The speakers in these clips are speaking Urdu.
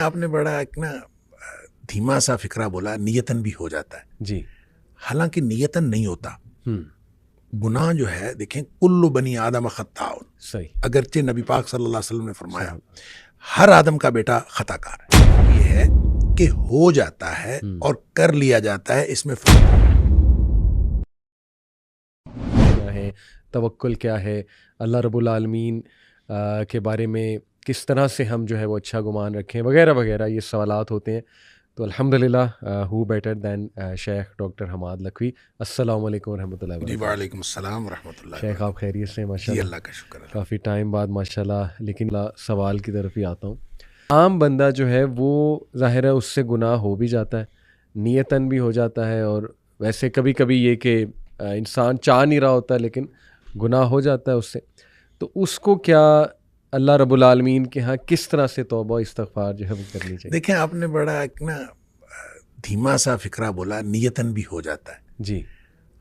آپ نے بڑا ایک نا دھیما سا فکرہ بولا، نیتن بھی ہو جاتا ہے جی، حالانکہ نیتن نہیں ہوتا. گناہ جو ہے دیکھیں، کل بنی آدم خطاء، صحیح، اگرچہ نبی پاک صلی اللہ علیہ وسلم نے فرمایا ہر آدم کا بیٹا خطا کار ہے. یہ ہے کہ ہو جاتا ہے اور کر لیا جاتا ہے، اس میں فرق کیا ہے، توکل کیا ہے، اللہ رب العالمین کے بارے میں کس طرح سے ہم جو ہے وہ اچھا گمان رکھیں وغیرہ وغیرہ، یہ سوالات ہوتے ہیں. تو الحمدللہ ہو بیٹر دین شیخ ڈاکٹر حماد لکھوی. السلام علیکم ورحمۃ اللہ جی. وبرکاتہ. وعلیکم السلام ورحمۃ اللہ. شیخ آپ خیریت سے؟ ماشاء جی اللہ، اللہ کا شکر ہے. کافی ٹائم بعد ماشاء اللہ. لیکن سوال کی طرف ہی آتا ہوں. عام بندہ جو ہے وہ ظاہر ہے اس سے گناہ ہو بھی جاتا ہے، نیتاً بھی ہو جاتا ہے، اور ویسے کبھی کبھی یہ کہ انسان چاہ نہیں رہا ہوتا لیکن گناہ ہو جاتا ہے اس سے. تو اس کو کیا اللہ رب العالمین کے ہاں کس طرح سے توبہ استغفار جو ہے وہ کرنی چاہیے؟ دیکھیں، آپ نے بڑا ایک نا دھیما سا فکرہ بولا، نیتن بھی ہو جاتا ہے جی،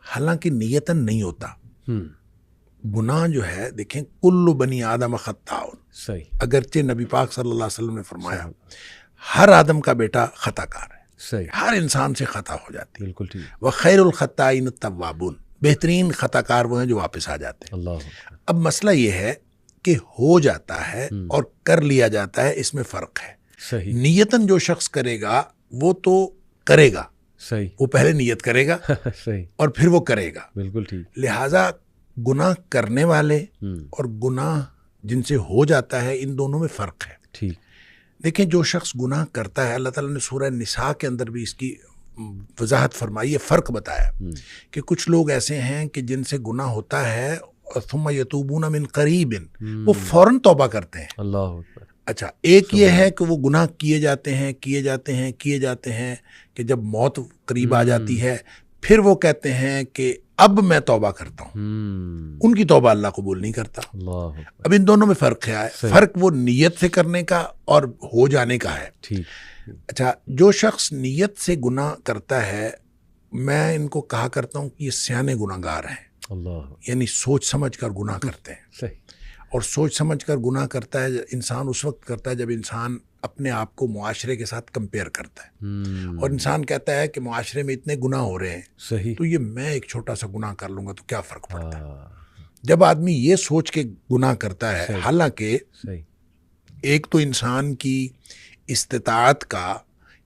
حالانکہ نیتن نہیں ہوتا. گناہ جو ہے دیکھیں، کل بنی آدم خطاء، صحیح، اگرچہ نبی پاک صلی اللہ علیہ وسلم نے فرمایا ہر آدم کا بیٹا خطا کار ہے. صحیح، ہر انسان سے خطا ہو جاتی ہے. بالکل ٹھیک. وخیر الخطائین التوابون، بہترین خطا کار وہ ہیں جو واپس آ جاتے ہیں. اللہ اب مسئلہ یہ ہے کہ ہو جاتا ہے اور کر لیا جاتا ہے، اس میں فرق ہے. صحیح، نیتن جو شخص کرے گا وہ تو کرے گا، صحیح، وہ پہلے نیت کرے گا صحیح، اور پھر وہ کرے گا. بالکل ٹھیک. لہٰذا گناہ کرنے والے اور گناہ جن سے ہو جاتا ہے، ان دونوں میں فرق ہے. ٹھیک. دیکھیں، جو شخص گناہ کرتا ہے، اللہ تعالیٰ نے سورہ نساء کے اندر بھی اس کی وضاحت فرمائی ہے، فرق بتایا کہ کچھ لوگ ایسے ہیں کہ جن سے گناہ ہوتا ہے ثم یتوبون من قریب، وہ فوراً توبہ کرتے ہیں. اللہ اکبر. اچھا، ایک یہ ہے کہ وہ گناہ کیے جاتے ہیں کہ جب موت قریب آ جاتی ہے پھر وہ کہتے ہیں کہ اب میں توبہ کرتا ہوں. ان کی توبہ اللہ قبول نہیں کرتا. اللہ اکبر. اب ان دونوں میں فرق ہے. فرق وہ نیت سے کرنے کا اور ہو جانے کا ہے. ٹھیک. اچھا، جو شخص نیت سے گناہ کرتا ہے، میں ان کو کہا کرتا ہوں کہ یہ سیانے گناہ گار ہیں. اللہ، یعنی سوچ سمجھ کر گناہ کرتے ہیں. صحیح. اور سوچ سمجھ کر گناہ کرتا ہے انسان اس وقت کرتا ہے جب انسان اپنے آپ کو معاشرے کے ساتھ کمپیئر کرتا ہے، اور انسان کہتا ہے کہ معاشرے میں اتنے گناہ ہو رہے ہیں، صحیح، تو یہ میں ایک چھوٹا سا گناہ کر لوں گا تو کیا فرق پڑتا ہے. جب آدمی یہ سوچ کے گناہ کرتا ہے، حالانکہ صحیح، ایک تو انسان کی استطاعت کا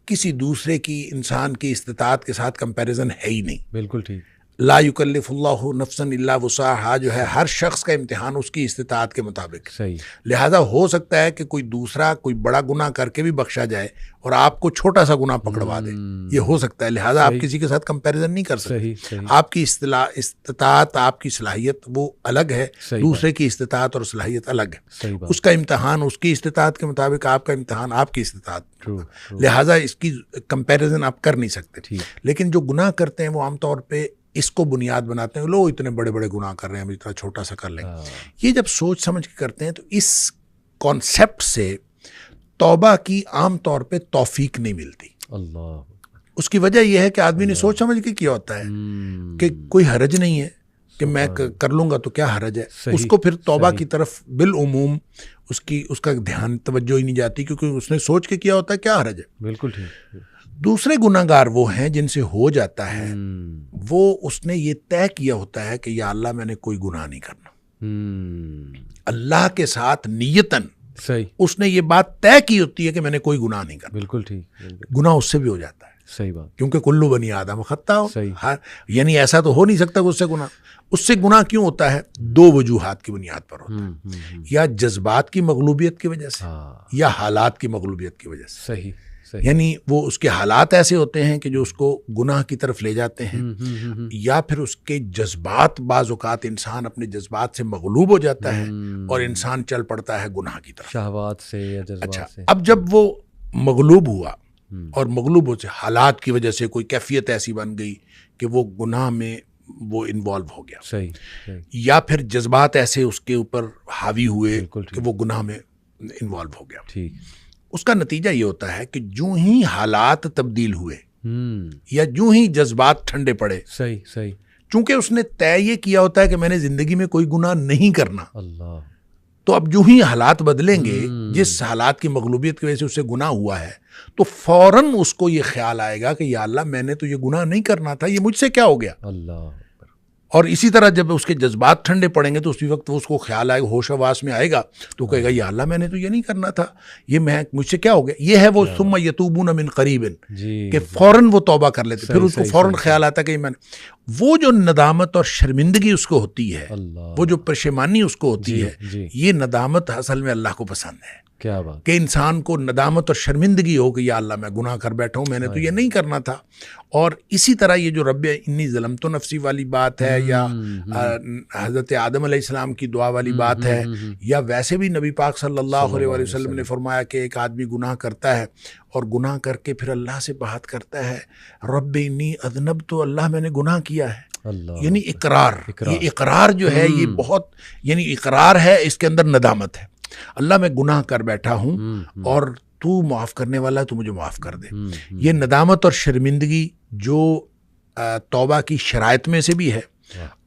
کسی دوسرے کی انسان کی استطاعت کے ساتھ کمپیریزن ہے ہی نہیں. بالکل ٹھیک. لا یکلف اللہ نفسا الا وسعها، جو ہے ہر شخص کا امتحان اس کی استطاعت کے مطابق. صحیح. لہذا ہو سکتا ہے کہ کوئی دوسرا کوئی بڑا گناہ کر کے بھی بخشا جائے اور آپ کو چھوٹا سا گناہ پکڑوا دے، یہ ہو سکتا ہے. لہذا آپ کسی کے ساتھ کمپیریزن نہیں کر سکتے. صحیح، صحیح. آپ کی استطاعت، آپ کی صلاحیت وہ الگ ہے، دوسرے کی استطاعت اور صلاحیت الگ ہے. صحیح بات. اس کا امتحان اس کی استطاعت کے مطابق، آپ کا امتحان آپ کی استطاعت. True. لہذا اس کی کمپیریزن آپ کر نہیں سکتے. ٹھیک. لیکن جو گناہ کرتے ہیں وہ عام طور پہ اس کو بنیاد بناتے ہیں، لوگ اتنے بڑے بڑے گناہ کر رہے ہیں، ہم اتنا چھوٹا سا کر لیں. یہ جب سوچ سمجھ کے کرتے ہیں تو اس کانسیپٹ سے توبہ کی عام طور پہ توفیق نہیں ملتی. اللہ. اس کی وجہ یہ ہے کہ آدمی نے سوچ سمجھ کے کیا ہوتا ہے کہ کوئی حرج نہیں ہے کہ میں کر لوں گا تو کیا حرج ہے. اس کو پھر توبہ کی طرف بالعموم اس کا دھیان توجہ ہی نہیں جاتی، کیونکہ اس نے سوچ کے کیا ہوتا ہے کیا حرج ہے. بالکل ٹھیک. دوسرے گناہ گار وہ ہیں جن سے ہو جاتا ہے، وہ اس نے یہ طے کیا ہوتا ہے کہ یا اللہ میں نے کوئی گناہ نہیں کرنا. اللہ کے ساتھ نیتن صحیح، اس نے یہ بات طے کی ہوتی ہے کہ میں نے کوئی گناہ نہیں کرنا. بالکل ٹھیک. گناہ اس سے بھی ہو جاتا ہے. صحیح بات. کیونکہ کلو بنی آدم خطاء، صحیح. یعنی ایسا تو ہو نہیں سکتا کہ اس سے گناہ کیوں ہوتا ہے؟ دو وجوہات کی بنیاد پر ہوتا ہے، یا جذبات کی مغلوبیت کی وجہ سے یا حالات کی مغلوبیت کی وجہ سے. صحیح. یعنی وہ اس کے حالات ایسے ہوتے ہیں کہ جو اس کو گناہ کی طرف لے جاتے ہیں، یا پھر اس کے جذبات، بعض اوقات انسان اپنے جذبات سے مغلوب ہو جاتا ہے اور انسان چل پڑتا ہے گناہ کی طرف، شہوات سے یا جذبات سے. اچھا، اب جب وہ مغلوب ہوا اور مغلوب ہو سے حالات کی وجہ سے کوئی کیفیت ایسی بن گئی کہ وہ گناہ میں وہ انوالو ہو گیا، صحیح، یا پھر جذبات ایسے اس کے اوپر حاوی ہوئے کہ وہ گناہ میں انوالو ہو گیا. ٹھیک. اس کا نتیجہ یہ ہوتا ہے کہ جو ہی حالات تبدیل ہوئے یا جو ہی جذبات ٹھنڈے پڑے، صحیح، چونکہ اس نے طے یہ کیا ہوتا ہے کہ میں نے زندگی میں کوئی گناہ نہیں کرنا، اللہ، تو اب جو ہی حالات بدلیں گے، جس حالات کی مغلوبیت کی وجہ سے اسے گناہ ہوا ہے، تو فوراً اس کو یہ خیال آئے گا کہ یا اللہ میں نے تو یہ گناہ نہیں کرنا تھا، یہ مجھ سے کیا ہو گیا. اللہ. اور اسی طرح جب اس کے جذبات ٹھنڈے پڑیں گے تو اسی وقت وہ اس کو خیال آئے گا، ہوش حواس میں آئے گا، تو کہے گا یا اللہ میں نے تو یہ نہیں کرنا تھا، یہ مجھ سے کیا ہو گیا. یہ ہے وہ ثم یتوبون من قریب، کہ فوراً وہ توبہ کر لیتے. پھر اس کو فوراً خیال آتا کہ میں نے وہ جو ندامت اور شرمندگی اس کو ہوتی ہے، وہ جو پشیمانی اس کو ہوتی ہے، یہ ندامت اصل میں اللہ کو پسند ہے. کیا بات. کہ انسان کو ندامت اور شرمندگی ہو کہ یا اللہ میں گناہ کر بیٹھا ہوں، میں نے تو یہ نہیں کرنا تھا. اور اسی طرح یہ جو رب انی ظلمت نفسی والی بات ہے، یا حضرت آدم علیہ السلام کی دعا والی بات ہے، یا ویسے بھی نبی پاک صلی اللہ علیہ وسلم نے فرمایا کہ ایک آدمی گناہ کرتا ہے اور گناہ کر کے پھر اللہ سے بات کرتا ہے، رب انی اذنبت، تو اللہ میں نے گناہ کیا ہے. یعنی اقرار. یہ اقرار جو ہے یہ بہت، یعنی اقرار ہے، اس کے اندر ندامت ہے. اللہ میں گناہ کر بیٹھا ہوں اور تو معاف کرنے والا ہے، تو مجھے معاف کر دے. یہ ندامت اور شرمندگی جو توبہ کی شرائط میں سے بھی ہے،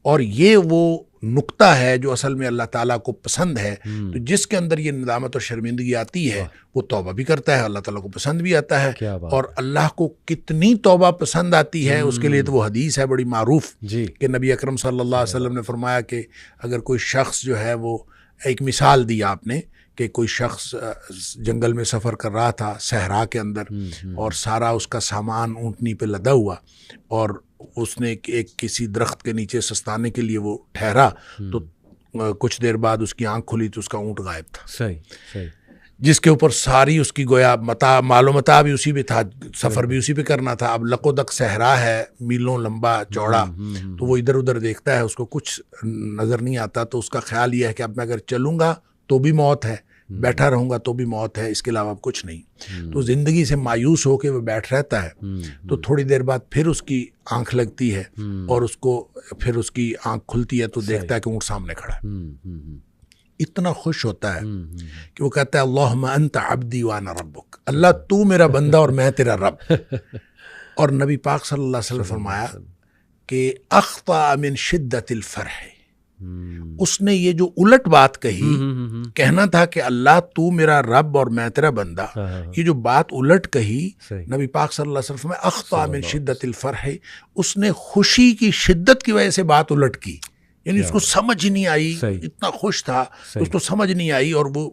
اور یہ وہ نقطہ ہے جو اصل میں اللہ تعالیٰ کو پسند ہے. تو جس کے اندر یہ ندامت اور شرمندگی آتی ہے وہ توبہ بھی کرتا ہے، اللہ تعالیٰ کو پسند بھی آتا ہے. اور اللہ کو کتنی توبہ پسند آتی ہے اس کے لیے تو وہ حدیث ہے بڑی معروف کہ نبی اکرم صلی اللہ علیہ وسلم نے فرمایا کہ اگر کوئی شخص جو ہے، وہ ایک مثال دی آپ نے کہ کوئی شخص جنگل میں سفر کر رہا تھا صحرا کے اندر، اور سارا اس کا سامان اونٹنی پہ لدا ہوا، اور اس نے ایک کسی درخت کے نیچے سستانے کے لیے وہ ٹھہرا، تو کچھ دیر بعد اس کی آنکھ کھلی تو اس کا اونٹ غائب تھا. صحیح. جس کے اوپر ساری اس کی گویا مال و متاع بھی اسی پہ تھا، سفر بھی اسی پہ کرنا تھا. اب لق و دق صحرا ہے، میلوں لمبا چوڑا، تو وہ ادھر ادھر دیکھتا ہے، اس کو کچھ نظر نہیں آتا. تو اس کا خیال یہ ہے کہ اب میں اگر چلوں گا تو بھی موت ہے، بیٹھا رہوں گا تو بھی موت ہے، اس کے علاوہ کچھ نہیں. تو زندگی سے مایوس ہو کے وہ بیٹھ رہتا ہے. تو تھوڑی دیر بعد پھر اس کی آنکھ لگتی ہے، اور اس کو پھر اس کی آنکھ کھلتی ہے تو دیکھتا ہے کہ اونٹ سامنے کھڑا ہے. اتنا خوش ہوتا ہے کہ وہ کہتا ہے اللہم انت عبدی وانا ربک، اللہ تو میرا بندہ اور میں تیرا رب. اور نبی پاک صلی اللہ علیہ وسلم فرمایا کہ اخطأ من شدت الفرح، اس نے یہ جو الٹ بات کہی، کہنا تھا کہ اللہ تو میرا رب اور میں تیرا بندہ، یہ جو بات الٹ کہی نبی پاک صلی اللہ علیہ وسلم فرمایا اخطأ من شدت الفرح، اس نے خوشی کی شدت کی وجہ سے بات الٹ کی. یعنی اس کو سمجھ ہی نہیں آئی، اتنا خوش تھا اس کو سمجھ نہیں آئی، اور وہ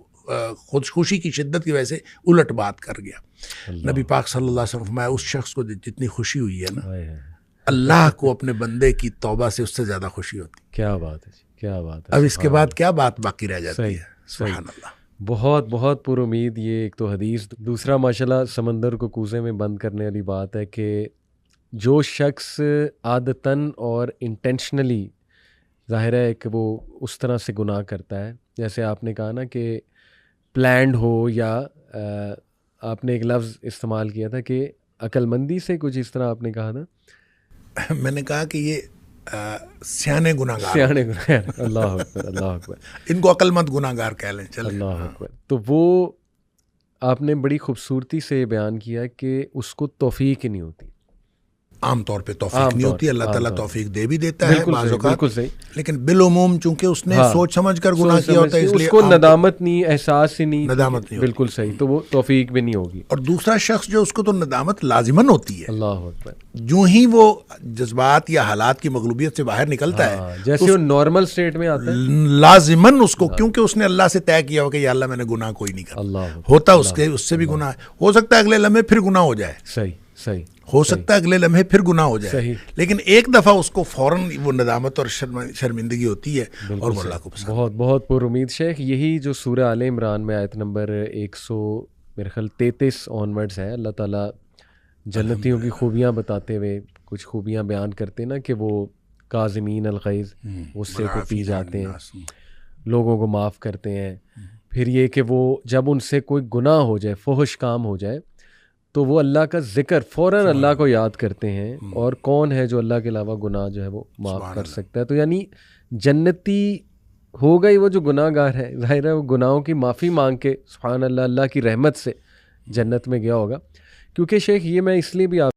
خوشی کی شدت کی وجہ سے الٹ بات کر گیا. نبی پاک صلی اللہ علیہ وسلم فرمایا اس شخص کو جتنی خوشی ہوئی ہے نا، اللہ کو اپنے بندے کی توبہ سے اس سے زیادہ خوشی ہوتی. کیا بات ہے، کیا بات ہے. اب اس کے بعد کیا بات باقی رہ جاتی ہے. سبحان اللہ. بہت بہت پر امید. یہ ایک تو حدیث، دوسرا ماشاءاللہ سمندر کو کوزے میں بند کرنے والی بات ہے کہ جو شخص عادتاً اور انٹینشنلی، ظاہر ہے کہ وہ اس طرح سے گناہ کرتا ہے، جیسے آپ نے کہا نا کہ پلانڈ ہو، یا آپ نے ایک لفظ استعمال کیا تھا کہ عقل مندی سے، کچھ اس طرح آپ نے کہا تھا. میں نے کہا کہ یہ سیانے گناہ گار، اللہ اکبر، اللہ اکبر، ان کو عقل مند گناہ گار کہہ لیں. چلیں. اللہ اکبر. تو وہ آپ نے بڑی خوبصورتی سے بیان کیا کہ اس کو توفیق ہی نہیں ہوتی. عام طور پہ توفیق نہیں ہوتی، اللہ تعالیٰ توفیق دے بھی دیتا ہے بعض اوقات، لیکن بالعموم چونکہ اس نے سوچ سمجھ کر گناہ کیا ہوتا ہے، اس لیے اس کو ندامت نہیں، احساس ہی نہیں، ندامت نہیں. بالکل صحیح. تو وہ توفیق بھی نہیں ہوگی. اور دوسرا شخص جو اس کو تو ندامت لازماً ہوتی ہے. اللہ اکبر. جو ہی وہ جذبات یا حالات کی مغلوبیت سے باہر نکلتا ہے، جیسے وہ نارمل سٹیٹ میں آتا ہے، لازماً اس کو، کیونکہ اس نے اللہ سے طے کیا ہو کہ یا اللہ میں نے گناہ کوئی نہیں کرا، ہوتا اس سے بھی گناہ ہو سکتا ہے اگلے لمحے پھر گناہ ہو جائے. صحیح. ہو سکتا ہے اگلے لمحے پھر گناہ ہو جائے، لیکن ایک دفعہ اس کو فوراً وہ ندامت اور شرمندگی ہوتی ہے، اور وہ اللہ کو پسند. بہت بہت پر امید شیخ. یہی جو سورہ آل عمران میں آیت نمبر 133 آنورڈز ہے، اللہ تعالیٰ جنتیوں کی خوبیاں بتاتے ہوئے کچھ خوبیاں بیان کرتے نا، کہ وہ کاظمین الغیظ، غصے کو پی جاتے ہیں، لوگوں کو معاف کرتے ہیں. پھر یہ کہ وہ جب ان سے کوئی گناہ ہو جائے، فحش کام ہو جائے، تو وہ اللہ کا ذکر فوراً اللہ کو یاد کرتے ہیں. اور کون ہے جو اللہ کے علاوہ گناہ جو ہے وہ معاف کر سکتا ہے. تو یعنی جنتی ہو گئی وہ جو گناہ گار ہے، ظاہر ہے وہ گناہوں کی معافی مانگ کے سبحان اللہ، اللہ کی رحمت سے جنت میں گیا ہوگا. کیونکہ شیخ یہ میں اس لیے بھی